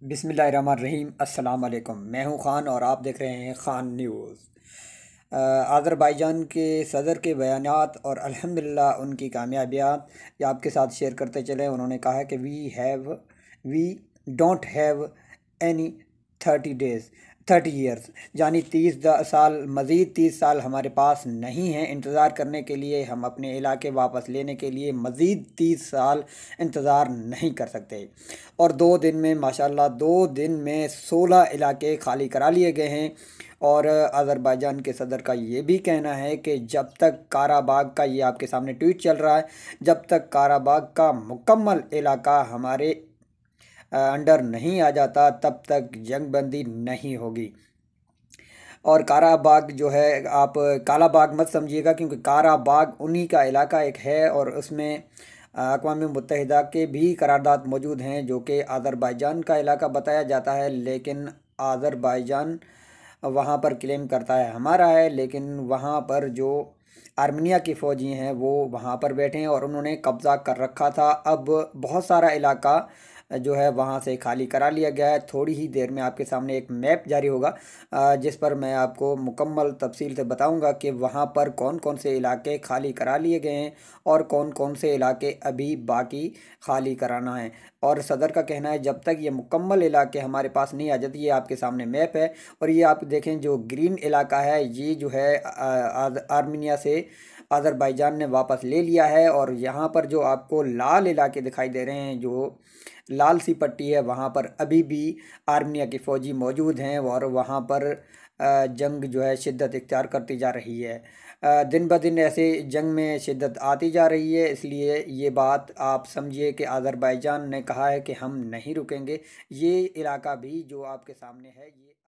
बिस्मिल्लाहिर्रहमानिर्रहीम। अस्सलाम वालेकुम। मैं हूं ख़ान और आप देख रहे हैं ख़ान न्यूज़। आज़रबाईजान के सदर के बयानात और अल्हम्दुलिल्लाह उनकी कामयाबियाँ ये आपके साथ शेयर करते चले। उन्होंने कहा कि we don't have any 30 days 30 years, यानी 30 साल, मज़ीद 30 साल हमारे पास नहीं हैं इंतज़ार करने के लिए। हम अपने इलाके वापस लेने के लिए मज़ीद 30 साल इंतज़ार नहीं कर सकते। और 2 दिन में माशाल्लाह 2 दिन में 16 इलाके खाली करा लिए गए हैं। और अज़रबैजान के सदर का ये भी कहना है कि जब तक काराबाग का, ये आपके सामने ट्वीट चल रहा है, जब तक काराबाग का मुकम्मल इलाका हमारे अंडर नहीं आ जाता तब तक जंगबंदी नहीं होगी। और काराबाग जो है, आप कालाबाग मत समझिएगा, क्योंकि काराबाग उन्हीं का इलाका एक है और उसमें अक़वाम मुत्तहिदा के भी करारदाद मौजूद हैं जो कि अज़रबैजान का इलाका बताया जाता है। लेकिन अज़रबैजान वहाँ पर क्लेम करता है हमारा है, लेकिन वहाँ पर जो आर्मीनिया की फ़ौजी हैं वो वहाँ पर बैठे हैं और उन्होंने कब्ज़ा कर रखा था। अब बहुत सारा इलाका जो है वहाँ से खाली करा लिया गया है। थोड़ी ही देर में आपके सामने एक मैप जारी होगा जिस पर मैं आपको मुकम्मल तफसील से बताऊंगा कि वहाँ पर कौन कौन से इलाके खाली करा लिए गए हैं और कौन कौन से इलाके अभी बाकी खाली कराना है। और सदर का कहना है जब तक ये मुकम्मल इलाके हमारे पास नहीं आ जाते, ये आपके सामने मैप है और ये आप देखें, जो ग्रीन इलाका है ये जो है आर्मीनिया से अज़रबैजान ने वापस ले लिया है। और यहाँ पर जो आपको लाल इलाके दिखाई दे रहे हैं, जो लाल सी पट्टी है, वहाँ पर अभी भी आर्मीनिया की फ़ौजी मौजूद हैं और वहाँ पर जंग जो है शिद्दत इख्तियार करती जा रही है। दिन ब दिन ऐसे जंग में शिद्दत आती जा रही है, इसलिए ये बात आप समझिए कि अज़रबैजान ने कहा है कि हम नहीं रुकेंगे। ये इलाका भी जो आपके सामने है ये